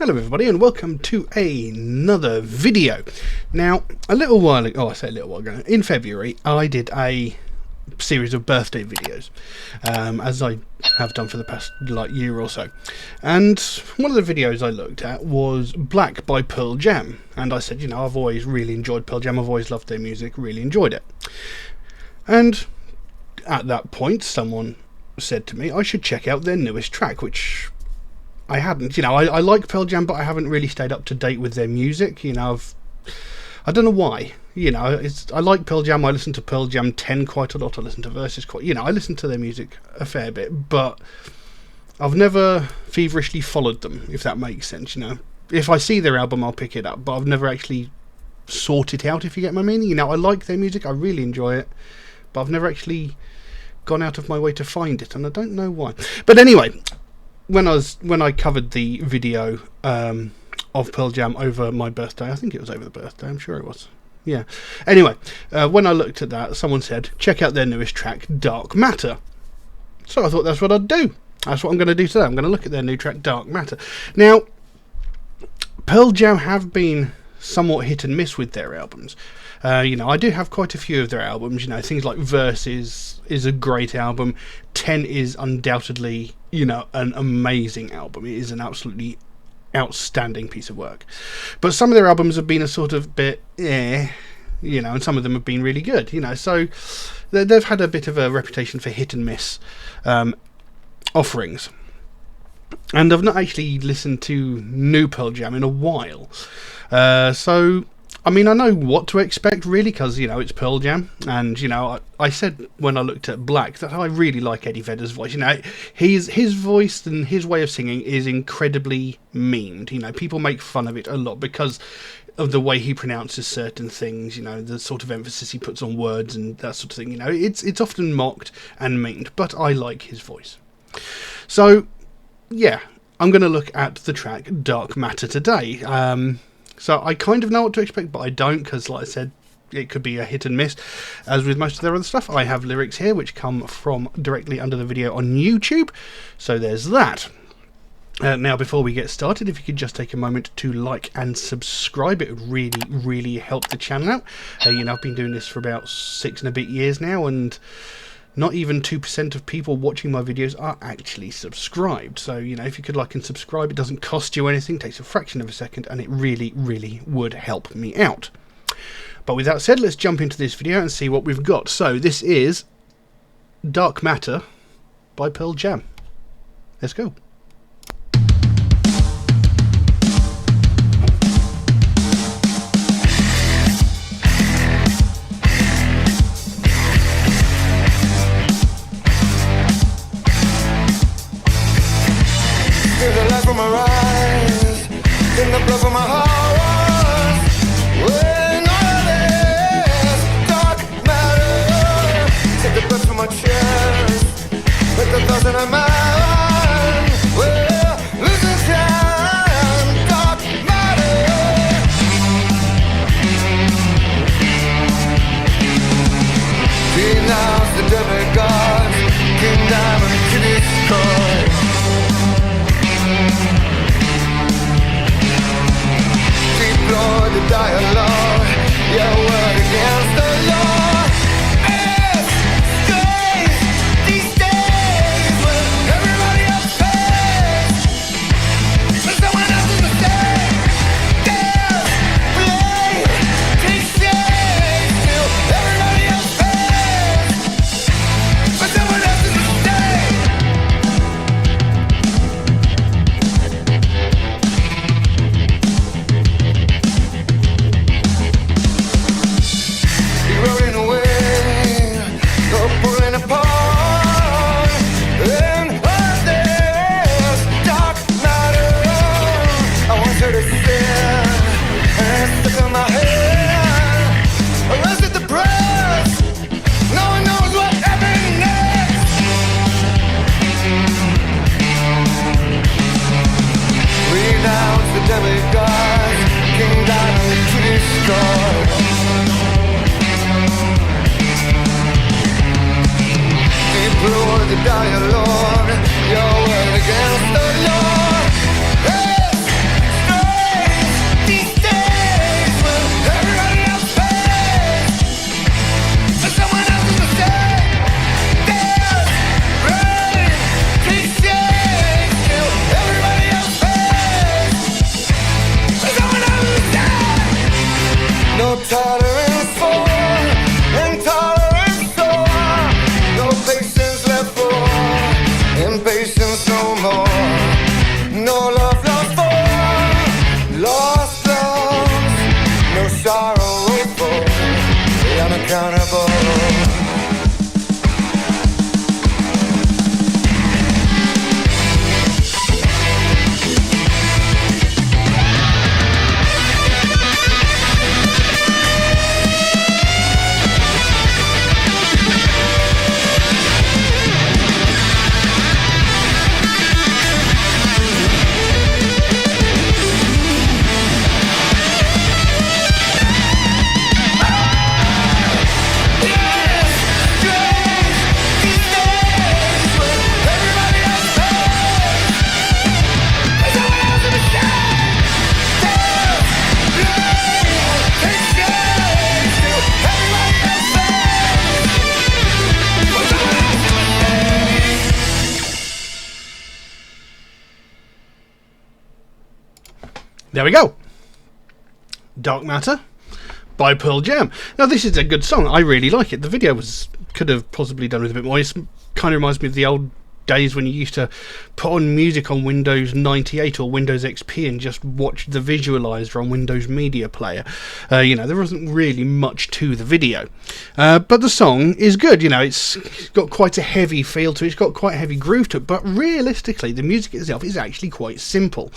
Hello everybody and welcome to another video. Now, a little while ago, in February, I did a series of birthday videos, as I have done for the past year or so. And one of the videos I looked at was Black by Pearl Jam. And I said, you know, I've always really enjoyed Pearl Jam, I've always loved their music, really enjoyed it. And at that point, someone said to me I should check out their newest track, which I hadn't. You know, I like Pearl Jam, but I haven't really stayed up to date with their music. You know, I don't know why. You know, I like Pearl Jam. I listen to Pearl Jam 10 quite a lot. I listen to Versus quite. You know, I listen to their music a fair bit, but I've never feverishly followed them, if that makes sense. You know, if I see their album, I'll pick it up, but I've never actually sought it out. If you get my meaning. You know, I like their music. I really enjoy it, but I've never actually gone out of my way to find it, and I don't know why. But anyway, when I covered the video of Pearl Jam over my birthday, I think it was over the birthday, I'm sure it was. Yeah. Anyway, when I looked at that, someone said, check out their newest track, Dark Matter. So I thought that's what I'd do. That's what I'm going to do today. I'm going to look at their new track, Dark Matter. Now, Pearl Jam have been somewhat hit and miss with their albums. You know, I do have quite a few of their albums. You know, things like Versus is a great album. 10 is undoubtedly, you know, an amazing album. It is an absolutely outstanding piece of work. But some of their albums have been a sort of bit, you know, and some of them have been really good. You know, so they've had a bit of a reputation for hit and miss offerings. And I've not actually listened to new Pearl Jam in a while. So I mean, I know what to expect, really, because, you know, it's Pearl Jam. And, you know, I said when I looked at Black that I really like Eddie Vedder's voice. You know, his voice and his way of singing is incredibly memed. You know, people make fun of it a lot because of the way he pronounces certain things, you know, the sort of emphasis he puts on words and that sort of thing. You know, it's often mocked and memed, but I like his voice. So, yeah, I'm going to look at the track Dark Matter today. So I kind of know what to expect, but I don't, because, like I said, it could be a hit and miss. As with most of their other stuff, I have lyrics here which come from directly under the video on YouTube, so there's that. Now, before we get started, if you could just take a moment to like and subscribe, it would really, really help the channel out. You know, I've been doing this for about 6 and a bit years now, and not even 2% of people watching my videos are actually subscribed. So, you know, if you could like and subscribe, it doesn't cost you anything, takes a fraction of a second, and it really, really would help me out. But with that said, let's jump into this video and see what we've got. So, this is Dark Matter by Pearl Jam. Let's go. From my eyes, in the blood from my heart, when all this dark matter, take the blood from my chest, let the thoughts in my mind, well, losing time, dark matter. Denounce the devil gods, King Diamond to destroy. Lord, the dialogue, your word against the law. It's strange these days when everybody else pays, but someone else's mistake. There's blame, take shame, still everybody else pays, but someone else's mistake. Rolling away, pulling apart, and all this dark matter. I want her to sin, and it's stuck in my head. Arrested the press, no one knows what happened next. Renounce the devil gods, King Diamond to destroy. Lord, the dialogue, your word against the law. It's There we go. Dark Matter by Pearl Jam. Now, this is a good song. I really like it. The video could have possibly done with a bit more. It kind of reminds me of the old days when you used to put on music on Windows 98 or Windows XP and just watch the visualizer on Windows Media Player. There wasn't really much to the video, but the song is good. It's got quite a heavy feel to it. It's got quite a heavy groove to it, but realistically the music itself is actually quite simple.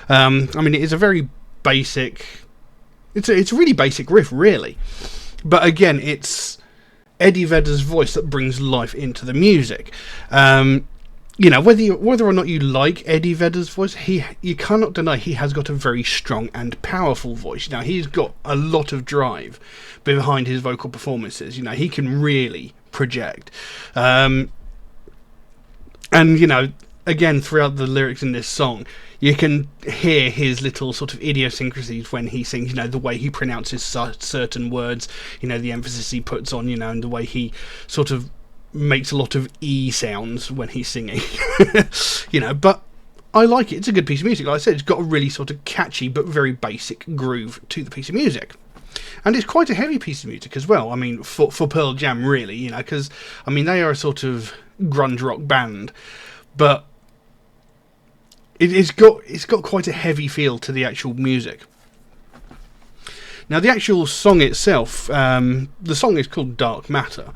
It is a very basic, it's a really basic riff, really, but again, it's Eddie Vedder's voice that brings life into the music. Whether or not you like Eddie Vedder's voice, you cannot deny he has got a very strong and powerful voice. He's got a lot of drive behind his vocal performances. He can really project. Again, throughout the lyrics in this song, you can hear his little sort of idiosyncrasies when he sings, the way he pronounces certain words, the emphasis he puts on, and the way he sort of makes a lot of E sounds when he's singing. But I like it. It's a good piece of music. Like I said, it's got a really sort of catchy but very basic groove to the piece of music. And it's quite a heavy piece of music as well. For Pearl Jam, really, because, they are a sort of grunge rock band, but it's got quite a heavy feel to the actual music. Now, the actual song itself, the song is called Dark Matter,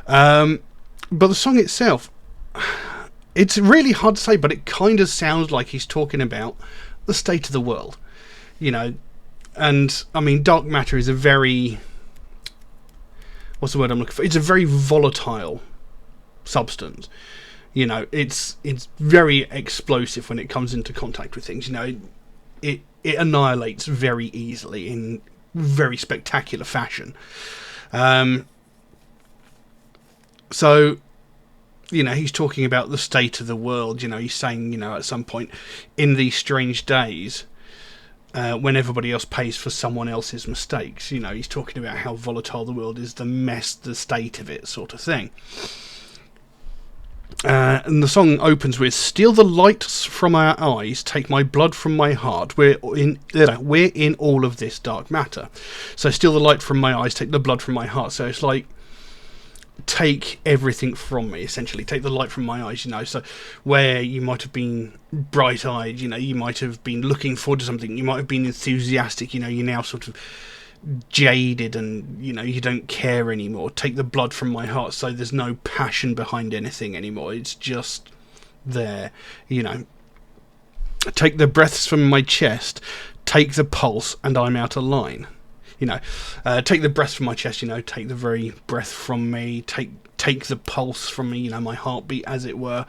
but the song itself, it's really hard to say, but it kind of sounds like he's talking about the state of the world, and dark matter is a very, what's the word I'm looking for? It's a very volatile substance. It's very explosive when it comes into contact with things. It annihilates very easily in very spectacular fashion. So, he's talking about the state of the world. He's saying, at some point in these strange days, when everybody else pays for someone else's mistakes, he's talking about how volatile the world is, the mess, the state of it, sort of thing. And the song opens with "Steal the light from our eyes, take my blood from my heart. We're in all of this dark matter." So, steal the light from my eyes, take the blood from my heart. So it's like, take everything from me, essentially. Take the light from my eyes. So where you might have been bright-eyed, you might have been looking forward to something. You might have been enthusiastic. You're now sort of jaded and you don't care anymore. Take the blood from my heart, so there's no passion behind anything anymore. It's just there. Take the breaths from my chest, take the pulse, and I'm out of line. Take the breath from my chest, take the very breath from me, take the pulse from me, my heartbeat, as it were.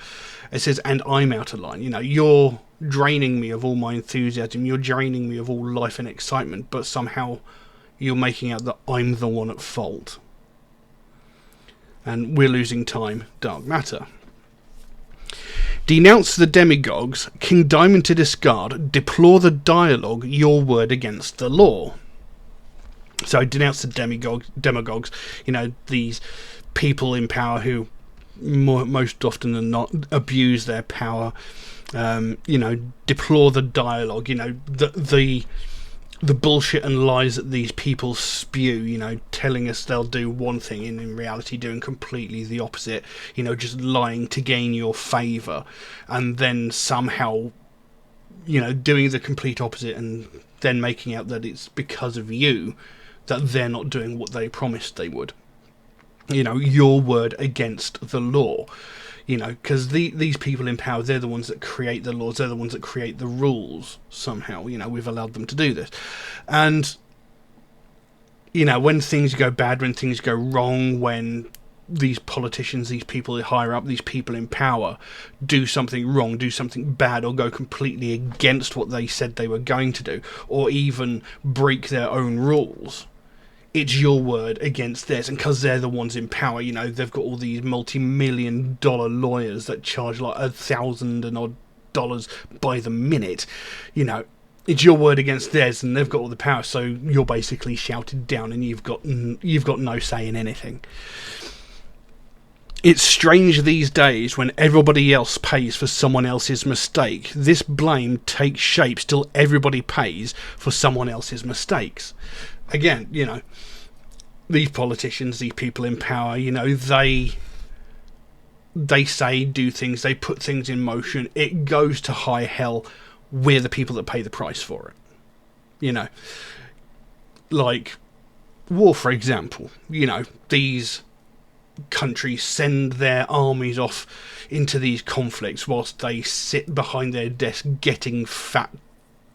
It says, and I'm out of line. You're draining me of all my enthusiasm, you're draining me of all life and excitement, but somehow you're making out that I'm the one at fault. And we're losing time, dark matter. Denounce the demagogues, King Diamond to discard, deplore the dialogue, your word against the law. So denounce the demagogues, these people in power who most often than not abuse their power. Deplore the dialogue, the bullshit and lies that these people spew, telling us they'll do one thing and in reality doing completely the opposite, just lying to gain your favour, and then somehow, doing the complete opposite and then making out that it's because of you that they're not doing what they promised they would. Your word against the law. Because these people in power, they're the ones that create the laws, they're the ones that create the rules somehow. We've allowed them to do this. And, when things go bad, when things go wrong, when these politicians, these people higher up, these people in power do something wrong, do something bad, or go completely against what they said they were going to do, or even break their own rules, it's your word against theirs. And because they're the ones in power, they've got all these multi-million-dollar lawyers that charge like $1,000 and odd dollars by the minute. It's your word against theirs, and they've got all the power. So you're basically shouted down, and you've got no say in anything. It's strange these days when everybody else pays for someone else's mistake. This blame takes shape, still everybody pays for someone else's mistakes. Again, you know, these politicians, these people in power, you know, they say, do things, they put things in motion, it goes to high hell. We're the people that pay the price for it. You know, like war, for example. You know, these countries send their armies off into these conflicts whilst they sit behind their desk getting fat,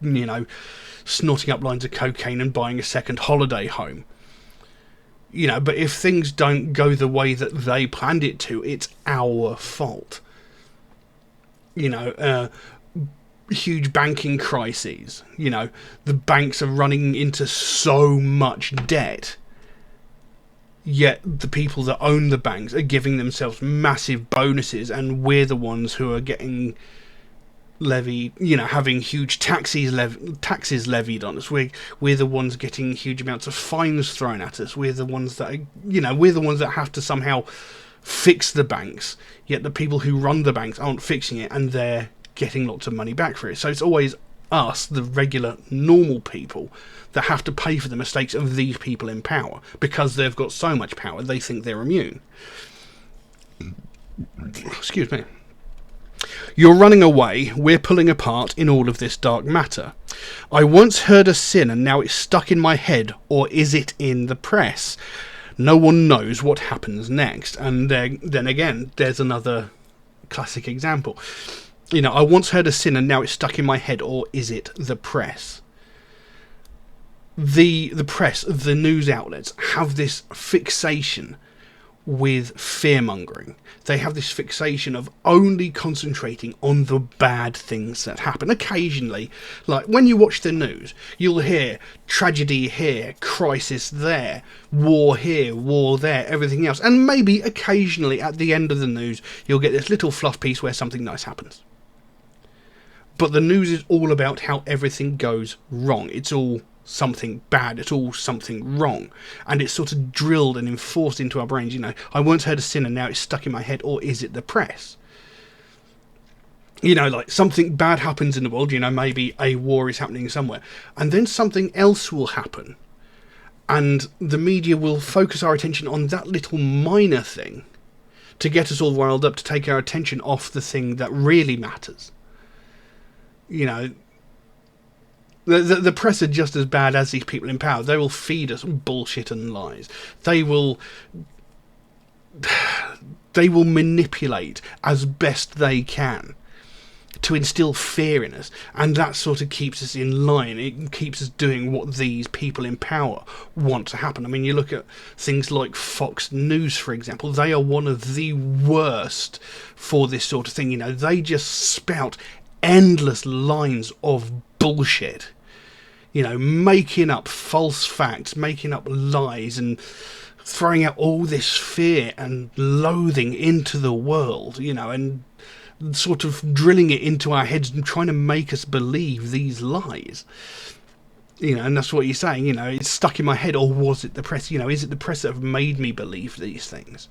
you know, snorting up lines of cocaine and buying a second holiday home. You know, but if things don't go the way that they planned it to, it's our fault. You know, huge banking crises. You know, the banks are running into so much debt, yet the people that own the banks are giving themselves massive bonuses, and we're the ones who are getting levied, you know, having huge taxes levied on us. We're the ones getting huge amounts of fines thrown at us. We're the ones that, you know, we're the ones that have to somehow fix the banks, yet the people who run the banks aren't fixing it, and they're getting lots of money back for it. So it's always us, the regular normal people, that have to pay for the mistakes of these people in power, because they've got so much power they think they're immune. Excuse me. You're running away, we're pulling apart in all of this dark matter. I once heard a sin and now it's stuck in my head, or is it in the press? No one knows what happens next. And then again, there's another classic example. You know, I once heard a sin and now it's stuck in my head, or is it the press? The press, the news outlets, have this fixation with fear-mongering. They have this fixation of only concentrating on the bad things that happen. Occasionally, like when you watch the news, you'll hear tragedy here, crisis there, war here, war there, everything else. And maybe occasionally at the end of the news, you'll get this little fluff piece where something nice happens. But the news is all about how everything goes wrong. It's all something bad, it's all something wrong, and it's sort of drilled and enforced into our brains. You know, I once heard a sin and now it's stuck in my head, or is it the press? You know, like something bad happens in the world, you know, maybe a war is happening somewhere, and then something else will happen, and the media will focus our attention on that little minor thing to get us all riled up, to take our attention off the thing that really matters. You know, the press are just as bad as these people in power. They will feed us bullshit and lies. They will manipulate as best they can to instill fear in us, and that sort of keeps us in line. It keeps us doing what these people in power want to happen. I mean, you look at things like Fox News, for example. They are one of the worst for this sort of thing. You know, they just spout endless lines of bullshit, you know, making up false facts, making up lies, and throwing out all this fear and loathing into the world, you know, and sort of drilling it into our heads and trying to make us believe these lies. You know, and that's what you're saying, you know, it's stuck in my head, or was it the press? You know, is it the press that have made me believe these things?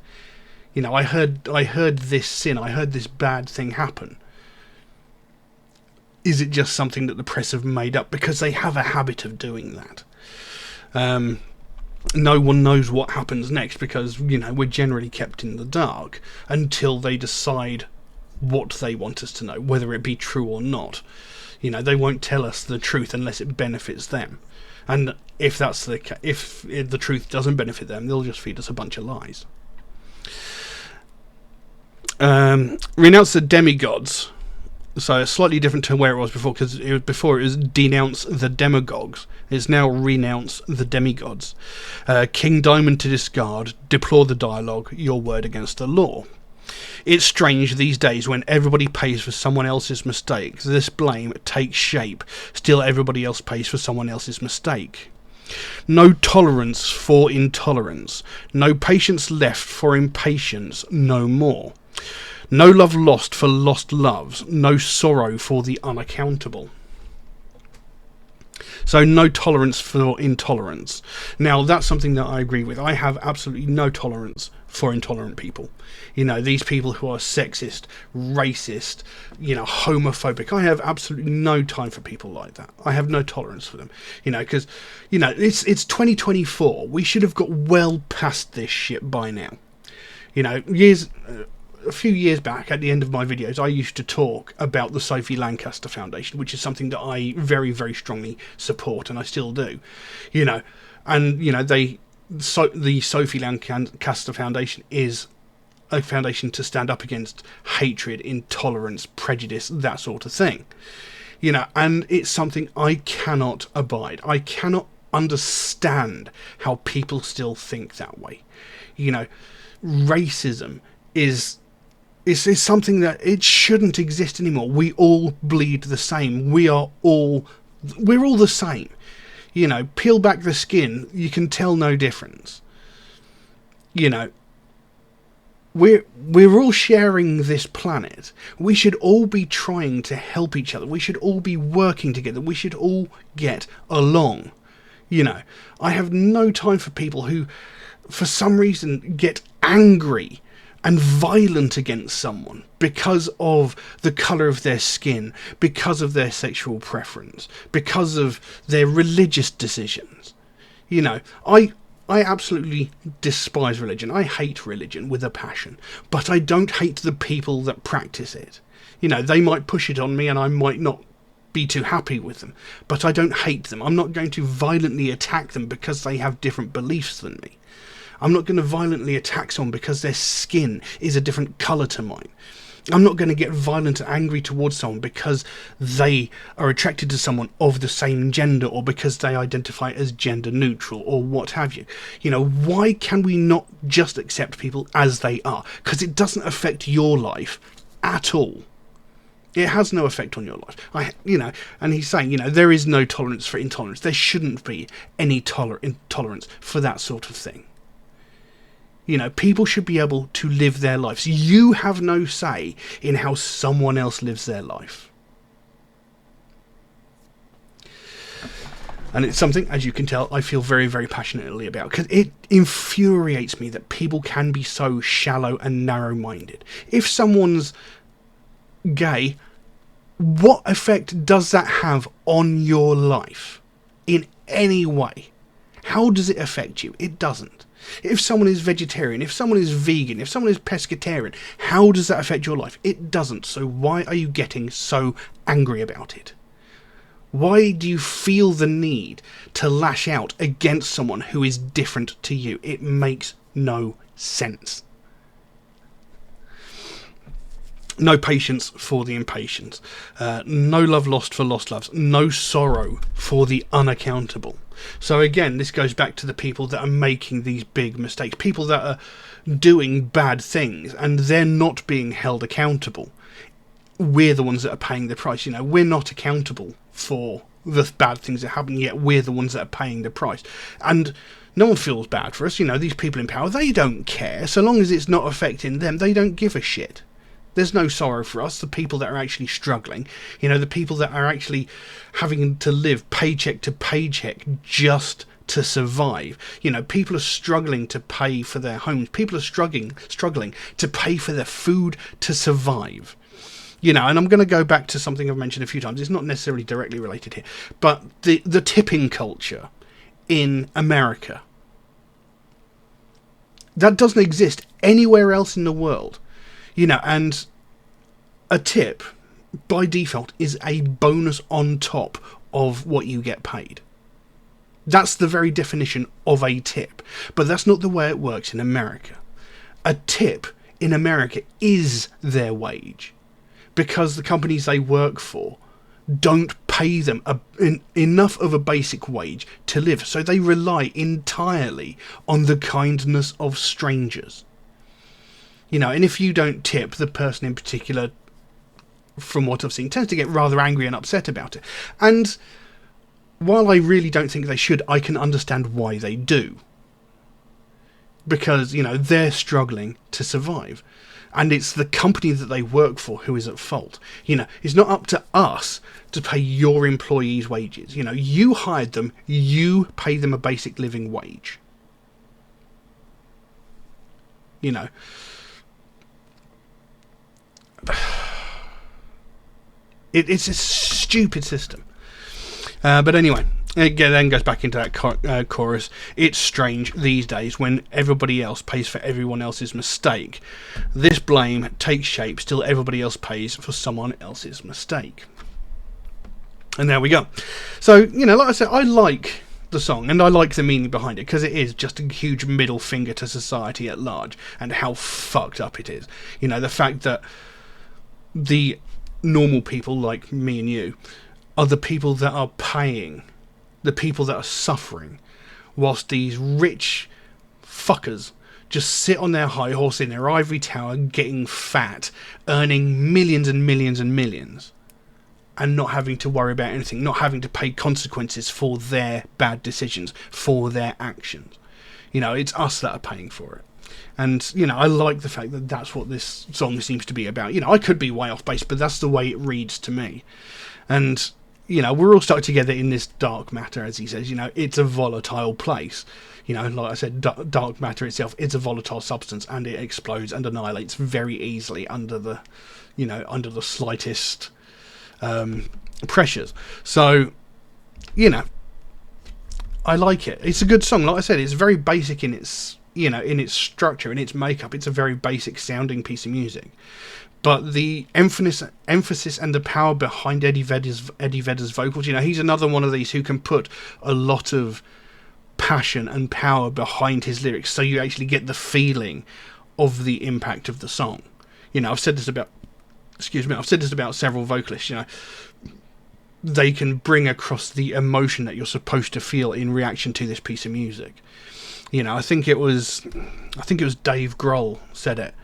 You know, I heard this sin, I heard this bad thing happen. Is it just something that the press have made up? Because they have a habit of doing that. No one knows what happens next, because, you know, we're generally kept in the dark until they decide what they want us to know, whether it be true or not. You know, they won't tell us the truth unless it benefits them. And if that's if the truth doesn't benefit them, they'll just feed us a bunch of lies. Renounce the demigods. So it's slightly different to where it was before, because before it was denounce the demagogues. It's now renounce the demigods. King Diamond to discard, deplore the dialogue, your word against the law. It's strange these days when everybody pays for someone else's mistakes. This blame takes shape. Still everybody else pays for someone else's mistake. No tolerance for intolerance. No patience left for impatience no more. No love lost for lost loves, no sorrow for the unaccountable. So no tolerance for intolerance. Now, that's something that I agree with. I have absolutely no tolerance for intolerant people. You know, these people who are sexist, racist, you know, homophobic. I have absolutely no time for people like that. I have no tolerance for them. You know, because, you know, it's 2024. We should have got well past this shit by now. You know, a few years back, at the end of my videos, I used to talk about the Sophie Lancaster Foundation, which is something that I very, very strongly support, and I still do. You know, and, you know, the Sophie Lancaster Foundation is a foundation to stand up against hatred, intolerance, prejudice, that sort of thing. You know, and it's something I cannot abide. I cannot understand how people still think that way. You know, racism is something that it shouldn't exist anymore. We all bleed the same. We're all the same. You know, peel back the skin, you can tell no difference. You know, we're all sharing this planet. We should all be trying to help each other. We should all be working together. We should all get along. You know, I have no time for people who, for some reason, get angry and violent against someone because of the colour of their skin, because of their sexual preference, because of their religious decisions. You know, I absolutely despise religion. I hate religion with a passion, but I don't hate the people that practice it. You know, they might push it on me and I might not be too happy with them, but I don't hate them. I'm not going to violently attack them because they have different beliefs than me. I'm not going to violently attack someone because their skin is a different colour to mine. I'm not going to get violent and angry towards someone because they are attracted to someone of the same gender, or because they identify as gender neutral, or what have you. You know, why can we not just accept people as they are? Because it doesn't affect your life at all. It has no effect on your life. You know, and he's saying, you know, there is no tolerance for intolerance. There shouldn't be any intolerance for that sort of thing. You know, people should be able to live their lives. You have no say in how someone else lives their life. And it's something, as you can tell, I feel very, very passionately about, because it infuriates me that people can be so shallow and narrow-minded. If someone's gay, what effect does that have on your life in any way? How does it affect you? It doesn't. If someone is vegetarian, if someone is vegan, if someone is pescatarian, how does that affect your life? It doesn't. So why are you getting so angry about it? Why do you feel the need to lash out against someone who is different to you? It makes no sense. No patience for the impatient. No love lost for lost loves. No sorrow for the unaccountable. So again, this goes back to the people that are making these big mistakes. People that are doing bad things and they're not being held accountable. We're the ones that are paying the price. You know, we're not accountable for the bad things that happen, yet we're the ones that are paying the price. And no one feels bad for us. You know, these people in power, they don't care. So long as it's not affecting them, they don't give a shit. There's no sorrow for us, the people that are actually struggling. You know, the people that are actually having to live paycheck to paycheck just to survive. You know, people are struggling to pay for their homes. People are struggling to pay for their food to survive. You know, and I'm going to go back to something I've mentioned a few times. It's not necessarily directly related here. But the tipping culture in America, that doesn't exist anywhere else in the world. You know, and a tip, by default, is a bonus on top of what you get paid. That's the very definition of a tip. But that's not the way it works in America. A tip in America is their wage, because the companies they work for don't pay them enough of a basic wage to live. So they rely entirely on the kindness of strangers. You know, and if you don't tip, the person in particular, from what I've seen, tends to get rather angry and upset about it. And while I really don't think they should, I can understand why they do. Because, you know, they're struggling to survive. And it's the company that they work for who is at fault. You know, it's not up to us to pay your employees' wages. You know, you hired them, you pay them a basic living wage. you know. It's a stupid system. But anyway, it then goes back into that chorus. It's strange these days when everybody else pays for everyone else's mistake. This blame takes shape, still everybody else pays for someone else's mistake. And there we go. So, you know, like I said, I like the song and I like the meaning behind it, because it is just a huge middle finger to society at large and how fucked up it is. You know, the fact that the normal people like me and you are the people that are paying, the people that are suffering, whilst these rich fuckers just sit on their high horse in their ivory tower getting fat, earning millions and millions and millions, and not having to worry about anything, not having to pay consequences for their bad decisions, for their actions. You know, it's us that are paying for it. And, you know, I like the fact that that's what this song seems to be about. You know, I could be way off base, but that's the way it reads to me. And, you know, we're all stuck together in this dark matter, as he says. You know, it's a volatile place. You know, like I said, dark matter itself is a volatile substance, and it explodes and annihilates very easily under the, you know, under the slightest pressures. So, you know, I like it. It's a good song. Like I said, it's very basic in its, you know, in its structure, in its makeup. It's a very basic sounding piece of music. But the emphasis and the power behind Eddie Vedder's vocals, you know, he's another one of these who can put a lot of passion and power behind his lyrics, so you actually get the feeling of the impact of the song. You know, I've said this about several vocalists, you know. They can bring across the emotion that you're supposed to feel in reaction to this piece of music. You know, I think it was Dave Grohl said it.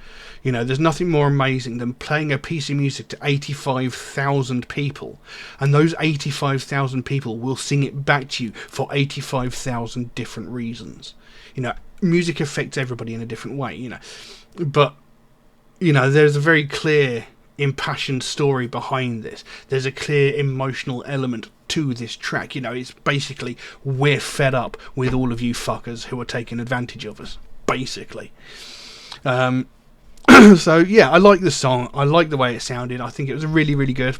You know, there's nothing more amazing than playing a piece of music to 85,000 people, and those 85,000 people will sing it back to you for 85,000 different reasons. You know, music affects everybody in a different way, you know. But, you know, there's a very clear, impassioned story behind this. There's a clear emotional element to this track. You know, it's basically, we're fed up with all of you fuckers who are taking advantage of us, basically. So yeah, I like the song. I like the way it sounded. I think it was a really, really good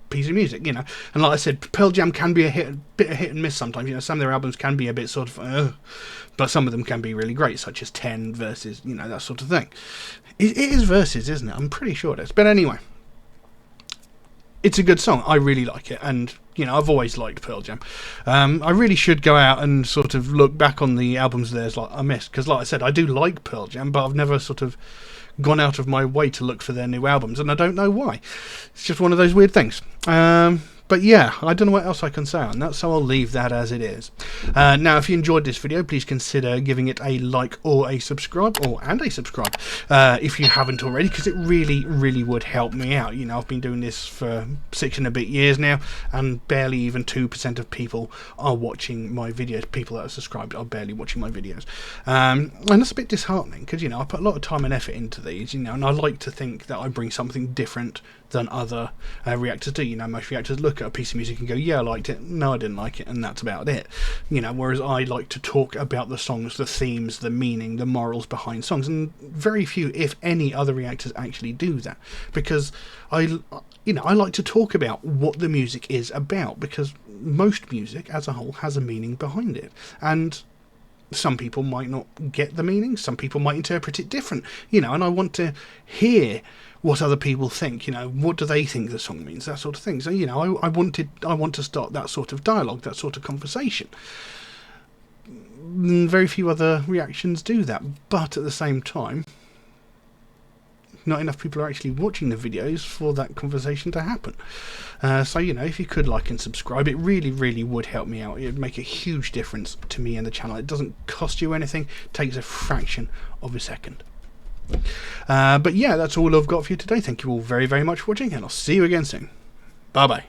piece of music, you know. And like I said, Pearl Jam can be a bit of hit and miss sometimes. You know, some of their albums can be a bit sort of, but some of them can be really great, such as 10 Versus, you know, that sort of thing. It is Versus, isn't it? I'm pretty sure it is. But anyway, it's a good song. I really like it, and you know, I've always liked Pearl Jam. I really should go out and sort of look back on the albums there's like I missed, because like I said, I do like Pearl Jam, but I've never sort of gone out of my way to look for their new albums, and I don't know why. It's just one of those weird things. But yeah, I don't know what else I can say on that, so I'll leave that as it is. Now, if you enjoyed this video, please consider giving it a like or a subscribe, if you haven't already, because it really, really would help me out. You know, I've been doing this for 6 and a bit years now, and barely even 2% of people are watching my videos. People that are subscribed are barely watching my videos. And that's a bit disheartening, because, you know, I put a lot of time and effort into these, you know, and I like to think that I bring something different than other reactors do. You know, most reactors look at a piece of music and go, yeah, I liked it, no, I didn't like it, and that's about it. You know, whereas I like to talk about the songs, the themes, the meaning, the morals behind songs, and very few, if any, other reactors actually do that, because I like to talk about what the music is about, because most music as a whole has a meaning behind it, and some people might not get the meaning, some people might interpret it different, you know, and I want to hear what other people think. You know, what do they think the song means, that sort of thing. So, you know, I want to start that sort of dialogue, that sort of conversation. Very few other reactions do that, but at the same time, not enough people are actually watching the videos for that conversation to happen. So, you know, if you could like and subscribe, it really, really would help me out. It would make a huge difference to me and the channel. It doesn't cost you anything, it takes a fraction of a second. But yeah, that's all I've got for you today. Thank you all very, very much for watching, and I'll see you again soon. Bye bye.